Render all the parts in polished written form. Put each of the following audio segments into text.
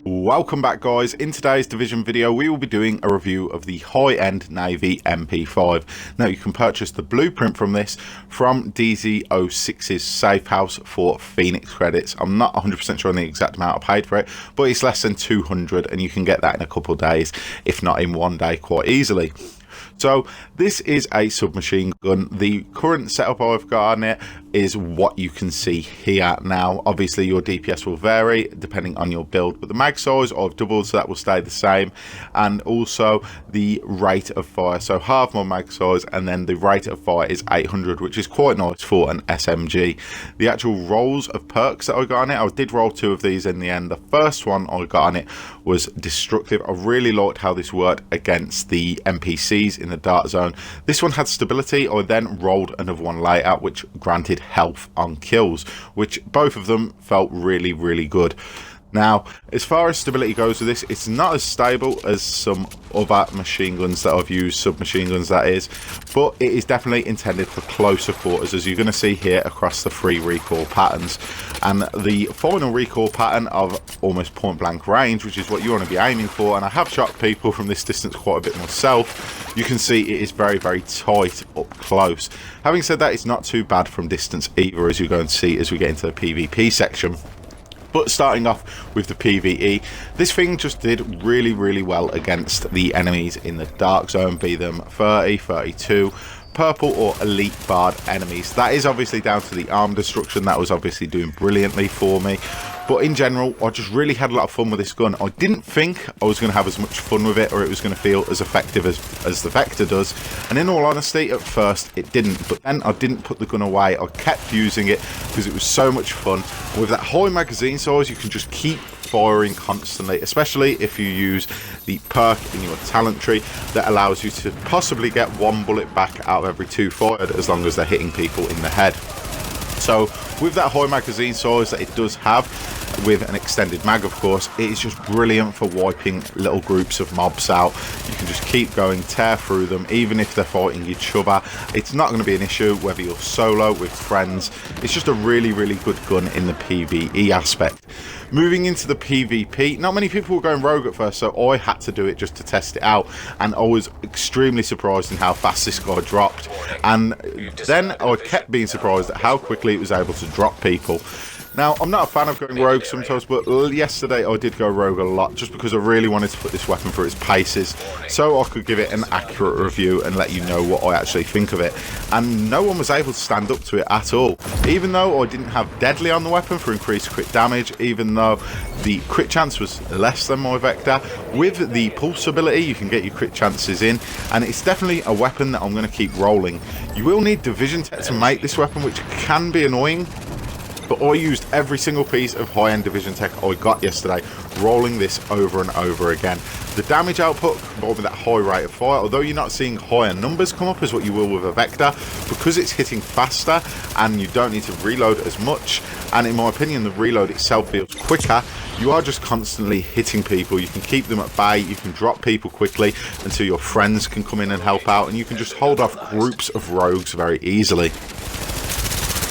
Welcome back, guys. In today's Division video we will be doing a review of the high-end Navy MP5. Now you can purchase the blueprint from this from DZ06's safe house for Phoenix credits. I'm not 100% sure on the exact amount I paid for it, but it's less than 200 and you can get that in a couple of days, if not in one day, quite easily. So this is a submachine gun. The current setup I've got on it is what you can see here. Now obviously your DPS will vary depending on your build, but the mag size I've doubled, so that will stay the same, and also the rate of fire, so half my mag size, and then the rate of fire is 800, which is quite nice for an SMG. The actual rolls of perks that I got on it, I did roll 2 of these in the end. The first one I got on it was destructive. I really liked how this worked against the NPCs in the dark zone. This one had stability. I then rolled another one later which granted health on kills, which both of them felt really good. Now, as far as stability goes with this, it's not as stable as some other machine guns that I've used, submachine guns that is, but it is definitely intended for closer quarters, as you're going to see here across the 3 recoil patterns. And the final recoil pattern of almost point blank range, which is what you want to be aiming for, and I have shot people from this distance quite a bit myself, you can see it is very tight up close. Having said that, it's not too bad from distance either, as you're going to see as we get into the PvP section. But starting off with the PvE, this thing just did really well against the enemies in the dark zone, be them 30, 32, purple or elite barred enemies. That is obviously down to the arm destruction. That was obviously doing brilliantly for me. But in general, I just really had a lot of fun with this gun. I didn't think I was going to have as much fun with it, or it was going to feel as effective as the Vector does. And in all honesty, at first it didn't. But then I didn't put the gun away. I kept using it because it was so much fun. With that high magazine size, you can just keep firing constantly, especially if you use the perk in your talent tree that allows you to possibly get 1 bullet back out of every 2 fired, as long as they're hitting people in the head. So with that high magazine size that it does have, with an extended mag of course, it is just brilliant for wiping little groups of mobs out. You can just keep going, tear through them, even if they're fighting each other. It's not going to be an issue whether you're solo, with friends. It's just a really good gun in the PvE aspect. Moving into the PvP, not many people were going rogue at first, so I had to do it just to test it out, and I was extremely surprised in how fast this guy dropped, and then I kept being surprised at how quickly it was able to drop people. Now, I'm not a fan of going rogue sometimes, but yesterday I did go rogue a lot just because I really wanted to put this weapon through its paces so I could give it an accurate review and let you know what I actually think of it. And no one was able to stand up to it at all. Even though I didn't have deadly on the weapon for increased crit damage, even though the crit chance was less than my Vector, with the pulse ability you can get your crit chances in, and it's definitely a weapon that I'm going to keep rolling. You will need Division Tech to make this weapon, which can be annoying, but I used every single piece of high-end Division Tech I got yesterday, rolling this over and over again. The damage output, combined with that high rate of fire, although you're not seeing higher numbers come up as what you will with a Vector, because it's hitting faster and you don't need to reload as much, and in my opinion the reload itself feels quicker, you are just constantly hitting people. You can keep them at bay, you can drop people quickly until your friends can come in and help out, and you can just hold off groups of rogues very easily.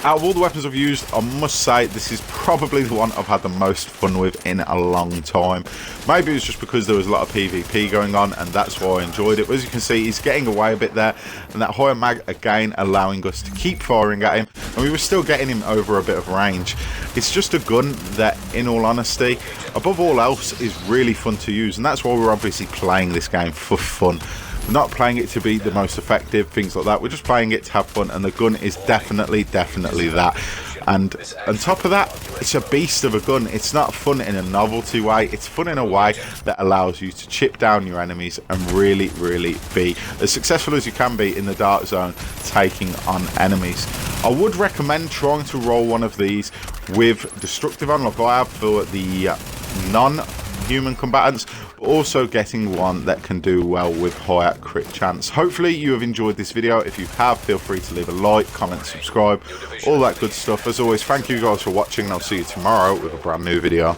Out of all the weapons I've used, I must say this is probably the one I've had the most fun with in a long time. Maybe it was just because there was a lot of PvP going on and that's why I enjoyed it. But as you can see, he's getting away a bit there, and that higher mag again allowing us to keep firing at him, and we were still getting him over a bit of range. It's just a gun that, in all honesty, above all else, is really fun to use, and that's why we're obviously playing this game for fun. We're not playing it to be the most effective, things like that. We're just playing it to have fun, and the gun is definitely that. And on top of that, it's a beast of a gun. It's not fun in a novelty way, it's fun in a way that allows you to chip down your enemies and really be as successful as you can be in the dark zone taking on enemies. I would recommend trying to roll one of these with destructive on, like I have for the non-human combatants, but also getting one that can do well with higher crit chance. Hopefully you have enjoyed this video. If you have, feel free to leave a like, comment, subscribe, all that good stuff. As always, thank you guys for watching, and I'll see you tomorrow with a brand new video.